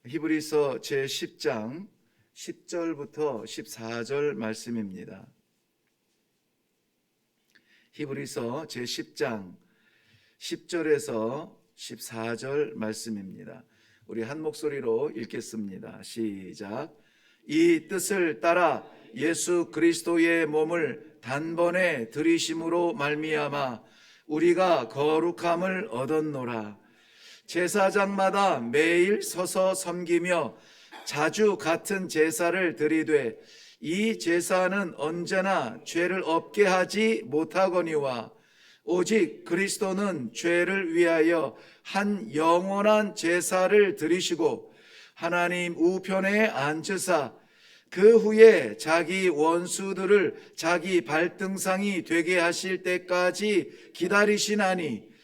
히브리서 제10장 10절부터 14절 말씀입니다. 히브리서 제10장 10절에서 14절 말씀입니다. 우리 한 목소리로 읽겠습니다. 시작. 이 뜻을 따라 예수 그리스도의 몸을 단번에 들이심으로 말미암아 우리가 거룩함을 얻었노라. 제사장마다 매일 서서 섬기며 자주 같은 제사를 드리되 이 제사는 언제나 죄를 없게 하지 못하거니와 오직 그리스도는 죄를 위하여 한 영원한 제사를 드리시고 하나님 우편에 앉으사 그 후에 자기 원수들을 자기 발등상이 되게 하실 때까지 기다리시나니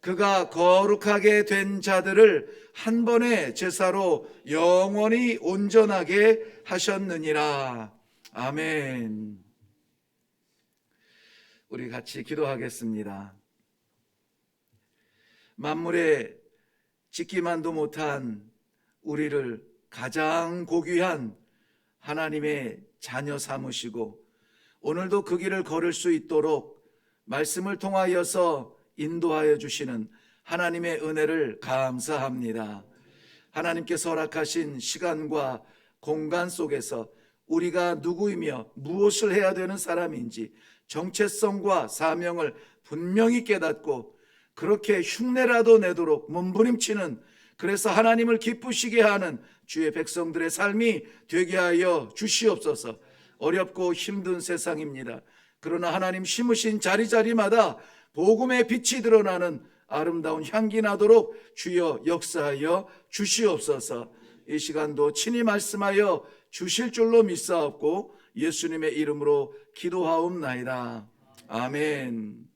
그가 거룩하게 된 자들을 한 번의 제사로 영원히 온전하게 하셨느니라. 아멘. 우리 같이 기도하겠습니다. 만물에 짓기만도 못한 우리를 가장 고귀한 하나님의 자녀 삼으시고 오늘도 그 길을 걸을 수 있도록 말씀을 통하여서 인도하여 주시는 하나님의 은혜를 감사합니다. 하나님께서 허락하신 시간과 공간 속에서 우리가 누구이며 무엇을 해야 되는 사람인지 정체성과 사명을 분명히 깨닫고 그렇게 흉내라도 내도록 몸부림치는, 그래서 하나님을 기쁘시게 하는 주의 백성들의 삶이 되게 하여 주시옵소서. 어렵고 힘든 세상입니다. 그러나 하나님 심으신 자리자리마다 복음의 빛이 드러나는 아름다운 향기 나도록 주여 역사하여 주시옵소서. 이 시간도 친히 말씀하여 주실 줄로 믿사옵고 예수님의 이름으로 기도하옵나이다. 아멘.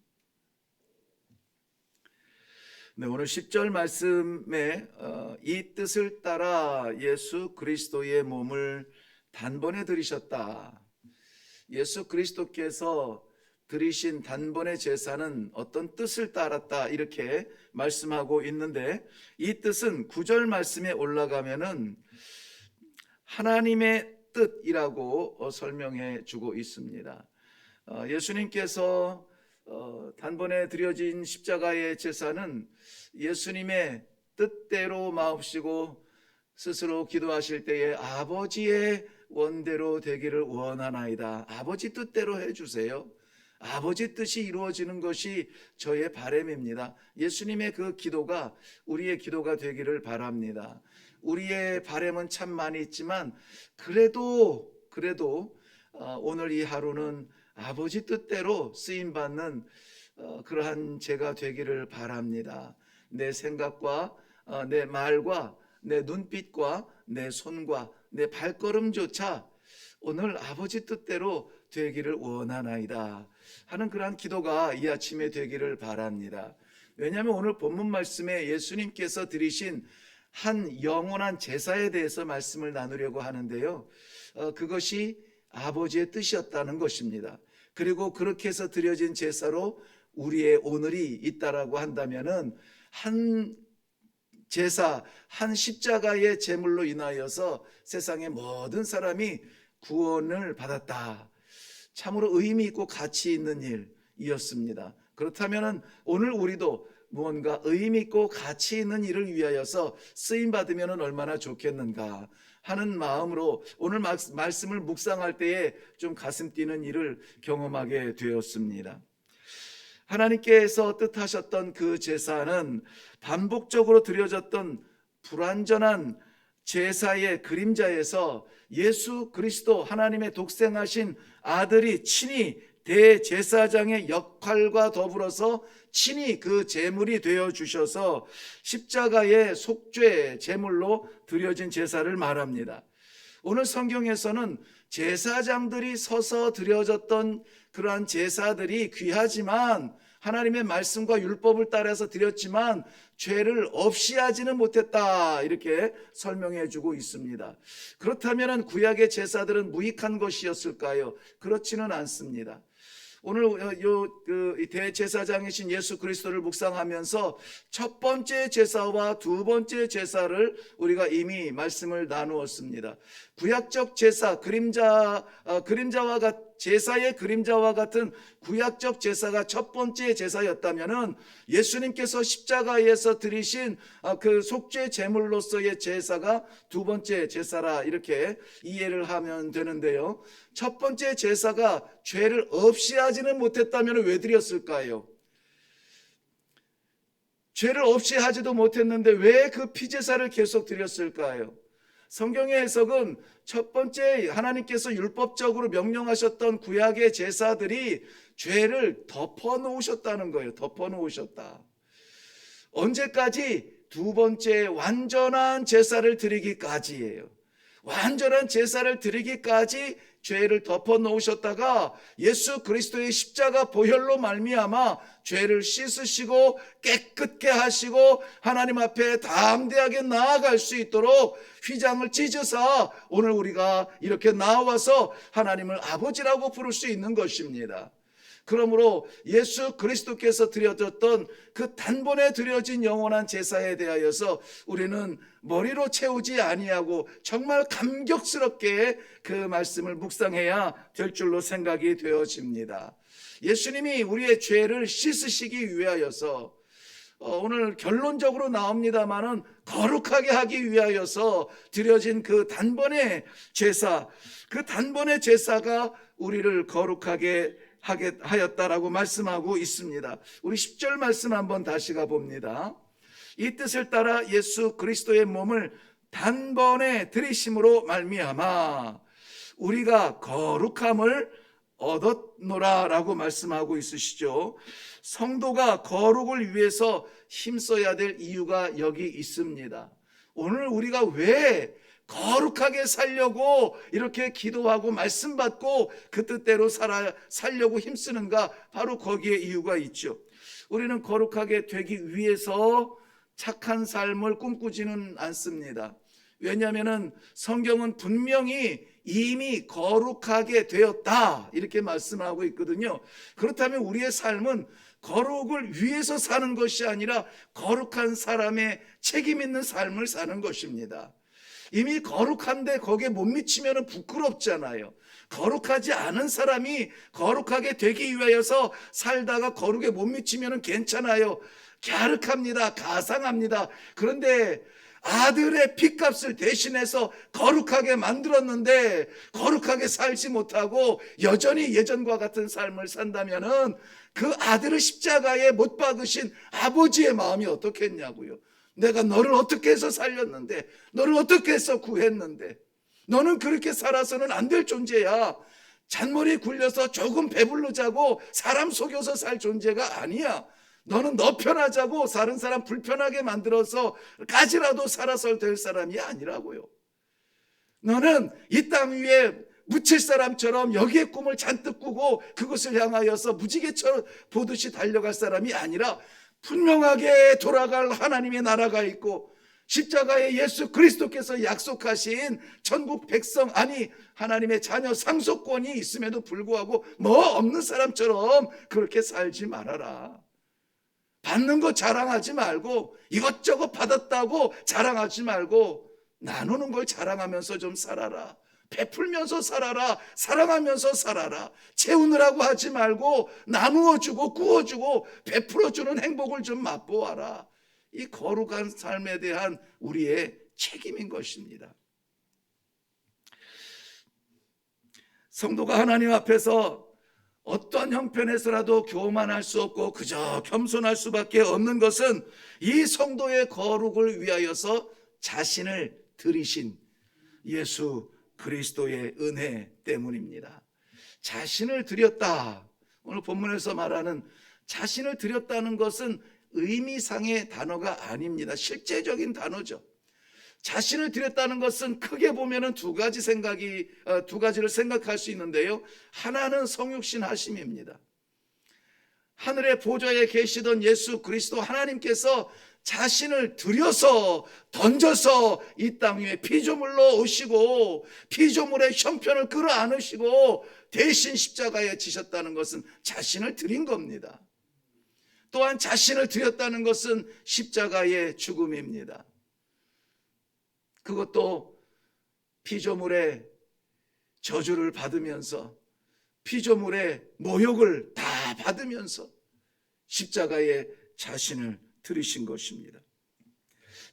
네, 오늘 10절 말씀에 이 뜻을 따라 예수 그리스도의 몸을 단번에 들이셨다. 예수 그리스도께서 드리신 단번의 제사는 어떤 뜻을 따랐다 이렇게 말씀하고 있는데, 이 뜻은 9절 말씀에 올라가면은 하나님의 뜻이라고 설명해 주고 있습니다. 예수님께서 단번에 드려진 십자가의 제사는 예수님의 뜻대로 마옵시고 스스로 기도하실 때에 아버지의 원대로 되기를 원하나이다. 아버지 뜻대로 해주세요. 아버지 뜻이 이루어지는 것이 저의 바람입니다. 예수님의 그 기도가 우리의 기도가 되기를 바랍니다. 우리의 바람은 참 많이 있지만 그래도 오늘 이 하루는 아버지 뜻대로 쓰임받는 그러한 제가 되기를 바랍니다. 내 생각과 내 말과 내 눈빛과 내 손과 내 발걸음조차 오늘 아버지 뜻대로 되기를 원하나이다 하는 그러한 기도가 이 아침에 되기를 바랍니다. 왜냐하면 오늘 본문 말씀에 예수님께서 드리신 한 영원한 제사에 대해서 말씀을 나누려고 하는데요, 그것이 아버지의 뜻이었다는 것입니다. 그리고 그렇게 해서 드려진 제사로 우리의 오늘이 있다라고 한다면은 한 제사, 한 십자가의 제물로 인하여서 세상의 모든 사람이 구원을 받았다. 참으로 의미 있고 가치 있는 일이었습니다. 그렇다면 오늘 우리도 무언가 의미 있고 가치 있는 일을 위하여서 쓰임 받으면 얼마나 좋겠는가 하는 마음으로 오늘 말씀을 묵상할 때에 좀 가슴 뛰는 일을 경험하게 되었습니다. 하나님께서 뜻하셨던 그 제사는 반복적으로 드려졌던 불완전한 제사의 그림자에서 예수 그리스도 하나님의 독생하신 아들이 친히 대제사장의 역할과 더불어서 친히 그 제물이 되어 주셔서 십자가의 속죄 제물로 드려진 제사를 말합니다. 오늘 성경에서는 제사장들이 서서 드려졌던 그러한 제사들이 귀하지만 하나님의 말씀과 율법을 따라서 드렸지만 죄를 없이 하지는 못했다 이렇게 설명해 주고 있습니다. 그렇다면 구약의 제사들은 무익한 것이었을까요? 그렇지는 않습니다. 오늘 이 대제사장이신 예수 그리스도를 묵상하면서 첫 번째 제사와 두 번째 제사를 우리가 이미 말씀을 나누었습니다. 구약적 제사, 제사의 그림자와 같은 구약적 제사가 첫 번째 제사였다면은 예수님께서 십자가에서 드리신 그 속죄 제물로서의 제사가 두 번째 제사라 이렇게 이해를 하면 되는데요. 첫 번째 제사가 죄를 없이 하지는 못했다면 왜 드렸을까요? 죄를 없이 하지도 못했는데 왜 그 피제사를 계속 드렸을까요? 성경의 해석은 첫 번째 하나님께서 율법적으로 명령하셨던 구약의 제사들이 죄를 덮어놓으셨다는 거예요. 덮어놓으셨다. 언제까지? 두 번째 완전한 제사를 드리기까지예요. 완전한 제사를 드리기까지 죄를 덮어놓으셨다가 예수 그리스도의 십자가 보혈로 말미암아 죄를 씻으시고 깨끗게 하시고 하나님 앞에 담대하게 나아갈 수 있도록 휘장을 찢으사 오늘 우리가 이렇게 나와서 하나님을 아버지라고 부를 수 있는 것입니다. 그러므로 예수 그리스도께서 드려졌던 그 단번에 드려진 영원한 제사에 대하여서 우리는 머리로 채우지 아니하고 정말 감격스럽게 그 말씀을 묵상해야 될 줄로 생각이 되어집니다. 예수님이 우리의 죄를 씻으시기 위하여서 오늘 결론적으로 나옵니다마는 거룩하게 하기 위하여서 드려진 그 단번의 제사, 그 단번의 제사가 우리를 거룩하게 하게 하였다라고 말씀하고 있습니다. 우리 10절 말씀 한번 다시 가봅니다. 이 뜻을 따라 예수 그리스도의 몸을 단번에 들이심으로 말미암아 우리가 거룩함을 얻었노라라고 말씀하고 있으시죠. 성도가 거룩을 위해서 힘써야 될 이유가 여기 있습니다. 오늘 우리가 왜 거룩하게 살려고 이렇게 기도하고 말씀 받고 그 뜻대로 살려고 힘쓰는가? 바로 거기에 이유가 있죠. 우리는 거룩하게 되기 위해서 착한 삶을 꿈꾸지는 않습니다. 왜냐하면 성경은 분명히 이미 거룩하게 되었다 이렇게 말씀하고 있거든요. 그렇다면 우리의 삶은 거룩을 위해서 사는 것이 아니라 거룩한 사람의 책임 있는 삶을 사는 것입니다. 이미 거룩한데 거기에 못 미치면 부끄럽잖아요. 거룩하지 않은 사람이 거룩하게 되기 위하여서 살다가 거룩에 못 미치면 괜찮아요. 갸륵합니다. 가상합니다. 그런데 아들의 핏값을 대신해서 거룩하게 만들었는데 거룩하게 살지 못하고 여전히 예전과 같은 삶을 산다면은 그 아들을 십자가에 못 박으신 아버지의 마음이 어떻겠냐고요. 내가 너를 어떻게 해서 살렸는데, 너를 어떻게 해서 구했는데, 너는 그렇게 살아서는 안 될 존재야. 잔머리 굴려서 조금 배부르자고 사람 속여서 살 존재가 아니야. 너는 너 편하자고 다른 사람 불편하게 만들어서 까지라도 살아서 될 사람이 아니라고요. 너는 이 땅 위에 묻힐 사람처럼 여기에 꿈을 잔뜩 꾸고 그것을 향하여서 무지개처럼 보듯이 달려갈 사람이 아니라 분명하게 돌아갈 하나님의 나라가 있고 십자가에 예수 그리스도께서 약속하신 천국 백성, 아니 하나님의 자녀 상속권이 있음에도 불구하고 뭐 없는 사람처럼 그렇게 살지 말아라. 받는 거 자랑하지 말고, 이것저것 받았다고 자랑하지 말고 나누는 걸 자랑하면서 좀 살아라. 베풀면서 살아라. 사랑하면서 살아라. 채우느라고 하지 말고 나누어주고 구워주고 베풀어주는 행복을 좀 맛보아라. 이 거룩한 삶에 대한 우리의 책임인 것입니다. 성도가 하나님 앞에서 어떤 형편에서라도 교만할 수 없고 그저 겸손할 수밖에 없는 것은 이 성도의 거룩을 위하여서 자신을 들이신 예수 그리스도의 은혜 때문입니다. 자신을 드렸다. 오늘 본문에서 말하는 자신을 드렸다는 것은 의미상의 단어가 아닙니다. 실제적인 단어죠. 자신을 드렸다는 것은 크게 보면은 두 가지를 생각할 수 있는데요. 하나는 성육신 하심입니다. 하늘의 보좌에 계시던 예수 그리스도 하나님께서 자신을 들여서 던져서 이 땅 위에 피조물로 오시고 피조물의 형편을 끌어안으시고 대신 십자가에 지셨다는 것은 자신을 드린 겁니다. 또한 자신을 드렸다는 것은 십자가의 죽음입니다. 그것도 피조물의 저주를 받으면서 피조물의 모욕을 다 받으면서 십자가에 자신을 드리신 것입니다.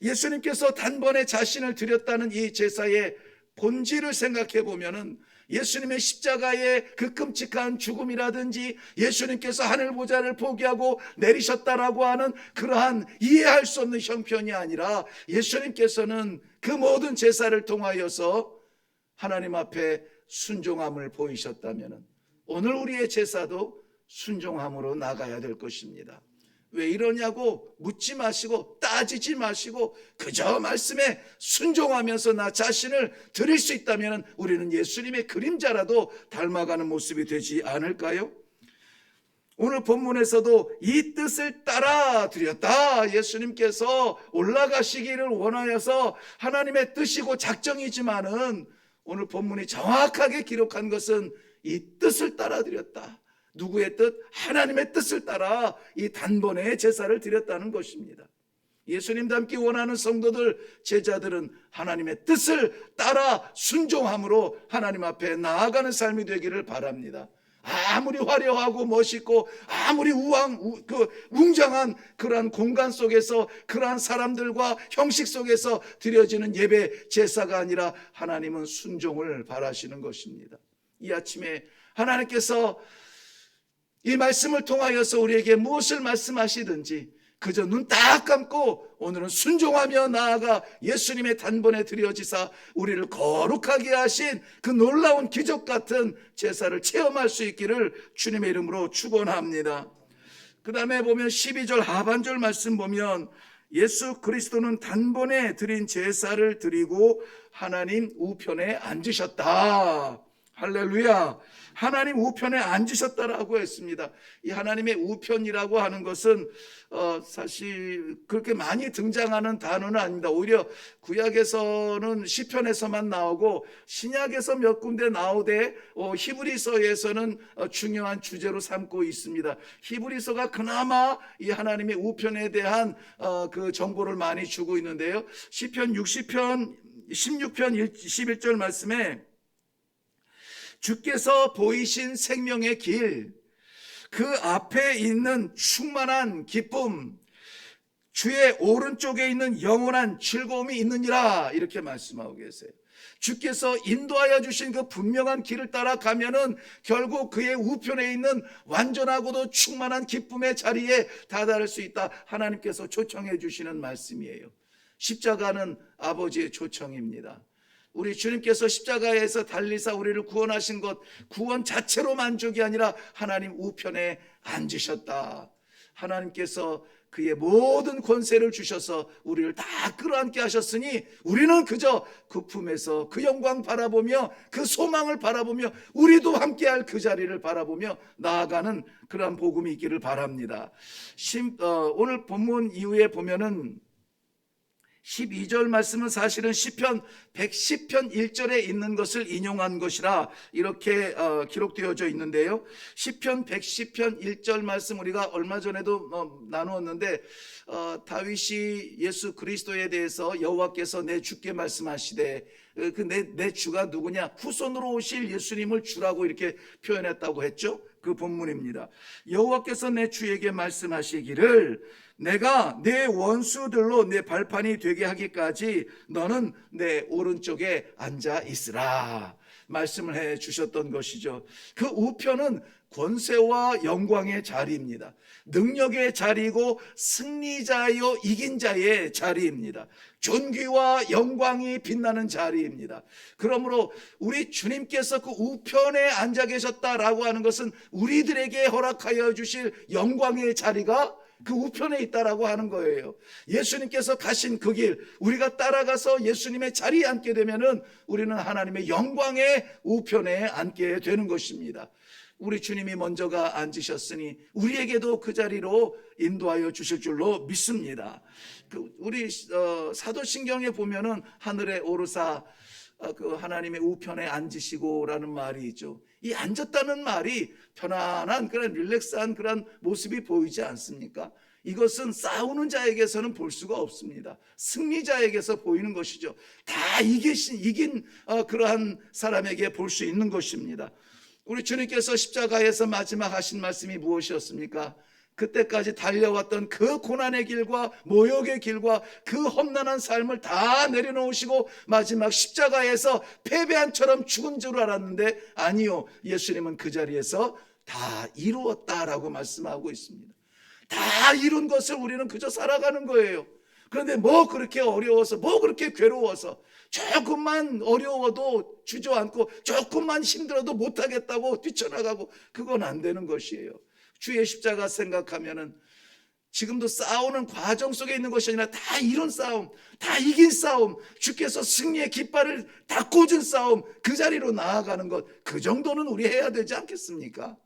예수님께서 단번에 자신을 드렸다는 이 제사의 본질을 생각해 보면은 예수님의 십자가의 그 끔찍한 죽음이라든지 예수님께서 하늘 보좌를 포기하고 내리셨다라고 하는 그러한 이해할 수 없는 형편이 아니라 예수님께서는 그 모든 제사를 통하여서 하나님 앞에 순종함을 보이셨다면 오늘 우리의 제사도 순종함으로 나가야 될 것입니다. 왜 이러냐고 묻지 마시고 따지지 마시고 그저 말씀에 순종하면서 나 자신을 드릴 수 있다면 우리는 예수님의 그림자라도 닮아가는 모습이 되지 않을까요? 오늘 본문에서도 이 뜻을 따라 드렸다. 예수님께서 올라가시기를 원하여서 하나님의 뜻이고 작정이지만은 오늘 본문이 정확하게 기록한 것은 이 뜻을 따라 드렸다. 누구의 뜻? 하나님의 뜻을 따라 이 단번에 제사를 드렸다는 것입니다. 예수님 닮기 원하는 성도들, 제자들은 하나님의 뜻을 따라 순종함으로 하나님 앞에 나아가는 삶이 되기를 바랍니다. 아무리 화려하고 멋있고 아무리 웅장한 그러한 공간 속에서 그러한 사람들과 형식 속에서 드려지는 예배 제사가 아니라 하나님은 순종을 바라시는 것입니다. 이 아침에 하나님께서 이 말씀을 통하여서 우리에게 무엇을 말씀하시든지 그저 눈 딱 감고 오늘은 순종하며 나아가 예수님의 단번에 드려지사 우리를 거룩하게 하신 그 놀라운 기적 같은 제사를 체험할 수 있기를 주님의 이름으로 축원합니다. 그 다음에 보면 12절 하반절 말씀 보면 예수 그리스도는 단번에 드린 제사를 드리고 하나님 우편에 앉으셨다. 할렐루야. 하나님 우편에 앉으셨다라고 했습니다. 이 하나님의 우편이라고 하는 것은 사실 그렇게 많이 등장하는 단어는 아닙니다. 오히려 구약에서는 시편에서만 나오고 신약에서 몇 군데 나오되 히브리서에서는 중요한 주제로 삼고 있습니다. 히브리서가 그나마 이 하나님의 우편에 대한 그 정보를 많이 주고 있는데요. 시편 60편 16편 21절 말씀에 주께서 보이신 생명의 길, 그 앞에 있는 충만한 기쁨, 주의 오른쪽에 있는 영원한 즐거움이 있느니라 이렇게 말씀하고 계세요. 주께서 인도하여 주신 그 분명한 길을 따라가면은 결국 그의 우편에 있는 완전하고도 충만한 기쁨의 자리에 다다를 수 있다. 하나님께서 초청해 주시는 말씀이에요. 십자가는 아버지의 초청입니다. 우리 주님께서 십자가에서 달리사 우리를 구원하신 것, 구원 자체로 만족이 아니라 하나님 우편에 앉으셨다. 하나님께서 그의 모든 권세를 주셔서 우리를 다 끌어안게 하셨으니 우리는 그저 그 품에서 그 영광 바라보며 그 소망을 바라보며 우리도 함께할 그 자리를 바라보며 나아가는 그러한 복음이 있기를 바랍니다. 오늘 본문 이후에 보면은 12절 말씀은 사실은 시편 110편 1절에 있는 것을 인용한 것이라 이렇게 기록되어져 있는데요. 시편 110편 1절 말씀 우리가 얼마 전에도 나누었는데 다윗이 예수 그리스도에 대해서 여호와께서 내 주께 말씀하시되 내 주가 누구냐? 후손으로 오실 예수님을 주라고 이렇게 표현했다고 했죠. 그 본문입니다. 여호와께서 내 주에게 말씀하시기를 내가 내 원수들로 내 발판이 되게 하기까지 너는 내 오른쪽에 앉아 있으라 말씀을 해 주셨던 것이죠. 그 우편은 권세와 영광의 자리입니다. 능력의 자리이고 승리자요 이긴 자의 자리입니다. 존귀와 영광이 빛나는 자리입니다. 그러므로 우리 주님께서 그 우편에 앉아 계셨다라고 하는 것은 우리들에게 허락하여 주실 영광의 자리가 그 우편에 있다라고 하는 거예요. 예수님께서 가신 그 길 우리가 따라가서 예수님의 자리에 앉게 되면은 우리는 하나님의 영광의 우편에 앉게 되는 것입니다. 우리 주님이 먼저가 앉으셨으니 우리에게도 그 자리로 인도하여 주실 줄로 믿습니다. 우리 사도신경에 보면은 하늘에 오르사 그 하나님의 우편에 앉으시고라는 말이 있죠. 이 앉았다는 말이 편안한 그런 릴렉스한 그런 모습이 보이지 않습니까? 이것은 싸우는 자에게서는 볼 수가 없습니다. 승리자에게서 보이는 것이죠. 다 이긴 그러한 사람에게 볼 수 있는 것입니다. 우리 주님께서 십자가에서 마지막 하신 말씀이 무엇이었습니까? 그때까지 달려왔던 그 고난의 길과 모욕의 길과 그 험난한 삶을 다 내려놓으시고 마지막 십자가에서 패배한처럼 죽은 줄 알았는데 아니요, 예수님은 그 자리에서 다 이루었다라고 말씀하고 있습니다. 다 이룬 것을 우리는 그저 살아가는 거예요. 그런데 뭐 그렇게 어려워서, 뭐 그렇게 괴로워서, 조금만 어려워도 주저앉고 조금만 힘들어도 못하겠다고 뛰쳐나가고, 그건 안 되는 것이에요. 주의 십자가 생각하면은 지금도 싸우는 과정 속에 있는 것이 아니라 다 이룬 싸움, 다 이긴 싸움, 주께서 승리의 깃발을 다 꽂은 싸움, 그 자리로 나아가는 것, 그 정도는 우리 해야 되지 않겠습니까?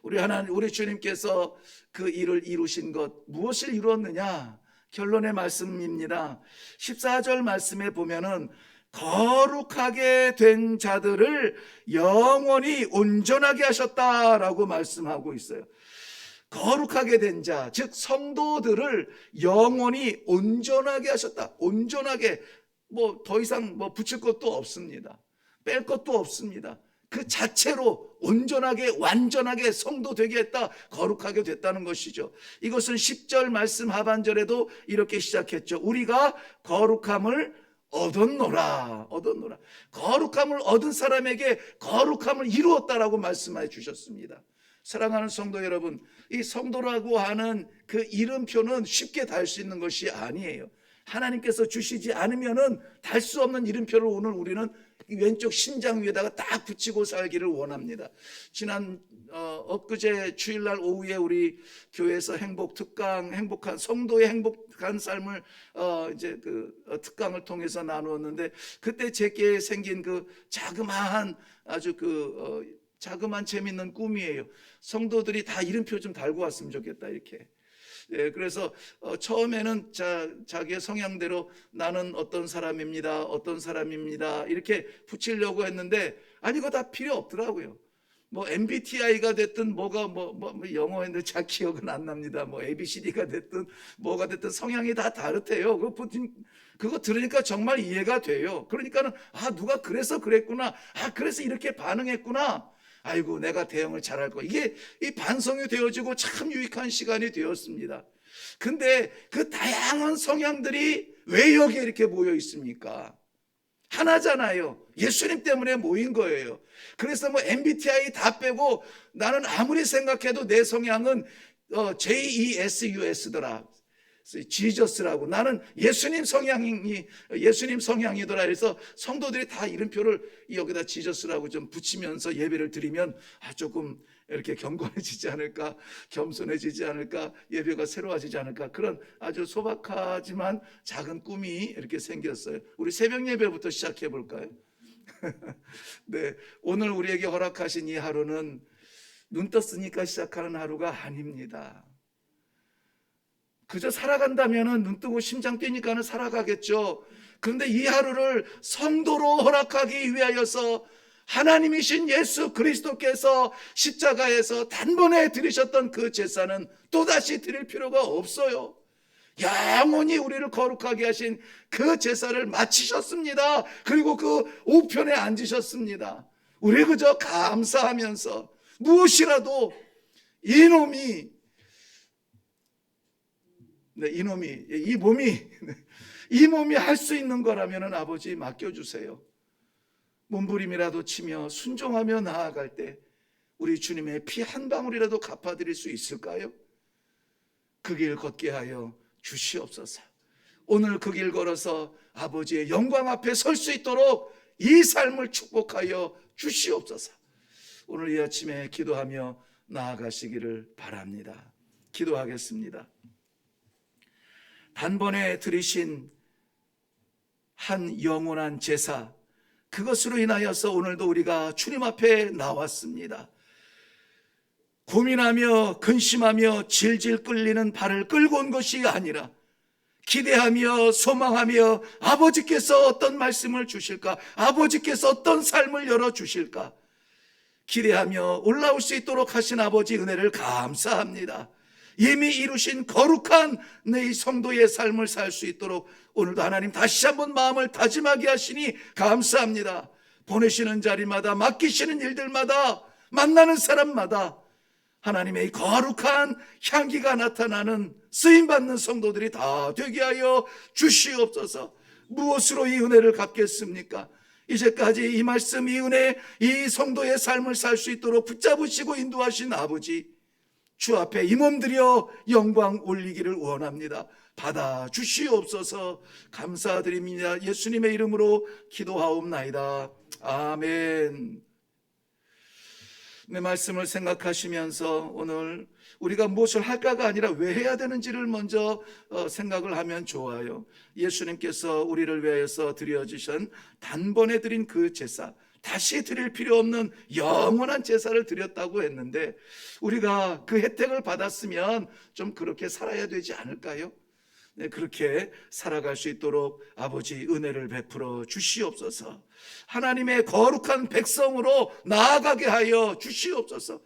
우리 주님께서 그 일을 이루신 것, 무엇을 이루었느냐? 결론의 말씀입니다. 14절 말씀에 보면은 거룩하게 된 자들을 영원히 온전하게 하셨다라고 말씀하고 있어요. 거룩하게 된 자, 즉 성도들을 영원히 온전하게 하셨다. 온전하게, 뭐 더 이상 뭐 붙일 것도 없습니다. 뺄 것도 없습니다. 그 자체로 온전하게 완전하게 성도 되게 했다, 거룩하게 됐다는 것이죠. 이것은 10절 말씀 하반절에도 이렇게 시작했죠. 우리가 거룩함을 얻었노라. 거룩함을 얻은 사람에게 거룩함을 이루었다라고 말씀해 주셨습니다. 사랑하는 성도 여러분, 이 성도라고 하는 그 이름표는 쉽게 달 수 있는 것이 아니에요. 하나님께서 주시지 않으면은 달 수 없는 이름표를 오늘 우리는 왼쪽 심장 위에다가 딱 붙이고 살기를 원합니다. 지난 엊그제 주일날 오후에 우리 교회에서 행복한 성도의 행복한 삶을 이제 그 특강을 통해서 나누었는데, 그때 제게 생긴 그 자그마한 아주 자그마한 재밌는 꿈이에요. 성도들이 다 이름표 좀 달고 왔으면 좋겠다, 이렇게. 예, 그래서 처음에는 자기의 성향대로 나는 어떤 사람입니다 이렇게 붙이려고 했는데, 아니 그거 다 필요 없더라고요. 뭐 MBTI가 됐든 뭐가 뭐 영어인데 잘 기억은 안 납니다. 뭐 ABCD가 됐든 뭐가 됐든 성향이 다 다르대요. 그거 들으니까 정말 이해가 돼요. 그러니까는 누가 그래서 그랬구나, 그래서 이렇게 반응했구나, 아이고 내가 대응을 잘할 거야, 이게 이 반성이 되어지고 참 유익한 시간이 되었습니다. 근데 그 다양한 성향들이 왜 여기에 이렇게 모여 있습니까? 하나잖아요. 예수님 때문에 모인 거예요. 그래서 뭐 MBTI 다 빼고 나는 아무리 생각해도 내 성향은 JESUS더라, 지저스라고, 나는 예수님 성향이더라. 그래서 성도들이 다 이름표를 여기다 지저스라고 좀 붙이면서 예배를 드리면 조금 이렇게 경건해지지 않을까, 겸손해지지 않을까, 예배가 새로워지지 않을까, 그런 아주 소박하지만 작은 꿈이 이렇게 생겼어요. 우리 새벽 예배부터 시작해 볼까요? 네, 오늘 우리에게 허락하신 이 하루는 눈 떴으니까 시작하는 하루가 아닙니다. 그저 살아간다면 눈 뜨고 심장 뛰니까는 살아가겠죠. 그런데 이 하루를 성도로 허락하기 위하여서 하나님이신 예수 그리스도께서 십자가에서 단번에 드리셨던 그 제사는 또다시 드릴 필요가 없어요. 영원히 우리를 거룩하게 하신 그 제사를 마치셨습니다. 그리고 그 우편에 앉으셨습니다. 우리 그저 감사하면서 무엇이라도 이 몸이 할 수 있는 거라면 아버지 맡겨주세요. 몸부림이라도 치며 순종하며 나아갈 때 우리 주님의 피 한 방울이라도 갚아드릴 수 있을까요? 그 길 걷게 하여 주시옵소서. 오늘 그 길 걸어서 아버지의 영광 앞에 설 수 있도록 이 삶을 축복하여 주시옵소서. 오늘 이 아침에 기도하며 나아가시기를 바랍니다. 기도하겠습니다. 단번에 드리신 한 영원한 제사, 그것으로 인하여서 오늘도 우리가 주님 앞에 나왔습니다. 고민하며 근심하며 질질 끌리는 발을 끌고 온 것이 아니라 기대하며 소망하며 아버지께서 어떤 말씀을 주실까, 아버지께서 어떤 삶을 열어주실까 기대하며 올라올 수 있도록 하신 아버지 은혜를 감사합니다. 이미 이루신 거룩한 내 성도의 삶을 살 수 있도록 오늘도 하나님 다시 한번 마음을 다짐하게 하시니 감사합니다. 보내시는 자리마다, 맡기시는 일들마다, 만나는 사람마다 하나님의 거룩한 향기가 나타나는 쓰임받는 성도들이 다 되게 하여 주시옵소서. 무엇으로 이 은혜를 갚겠습니까? 이제까지 이 말씀, 이 은혜, 이 성도의 삶을 살 수 있도록 붙잡으시고 인도하신 아버지, 주 앞에 이 몸 들여 영광 올리기를 원합니다. 받아 주시옵소서. 감사드립니다. 예수님의 이름으로 기도하옵나이다. 아멘. 내 말씀을 생각하시면서 오늘 우리가 무엇을 할까가 아니라 왜 해야 되는지를 먼저 생각을 하면 좋아요. 예수님께서 우리를 위하여서 드려주신 단번에 드린 그 제사, 다시 드릴 필요 없는 영원한 제사를 드렸다고 했는데 우리가 그 혜택을 받았으면 좀 그렇게 살아야 되지 않을까요? 네, 그렇게 살아갈 수 있도록 아버지 은혜를 베풀어 주시옵소서. 하나님의 거룩한 백성으로 나아가게 하여 주시옵소서.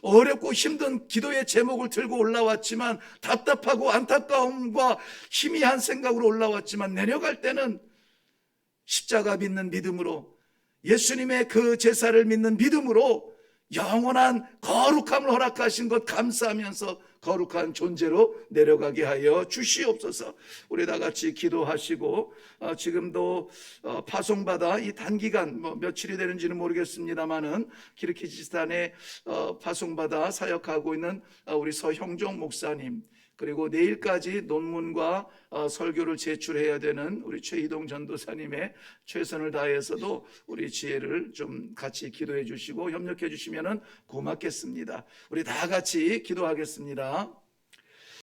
어렵고 힘든 기도의 제목을 들고 올라왔지만, 답답하고 안타까움과 희미한 생각으로 올라왔지만, 내려갈 때는 십자가 믿는 믿음으로, 예수님의 그 제사를 믿는 믿음으로 영원한 거룩함을 허락하신 것 감사하면서 거룩한 존재로 내려가게 하여 주시옵소서. 우리 다 같이 기도하시고, 지금도 파송받아 이 단기간 며칠이 되는지는 모르겠습니다만은 키르기즈스탄에 파송받아 사역하고 있는 우리 서형종 목사님, 그리고 내일까지 논문과 설교를 제출해야 되는 우리 최희동 전도사님의 최선을 다해서도 우리 지혜를 좀 같이 기도해 주시고 협력해 주시면 고맙겠습니다. 우리 다 같이 기도하겠습니다.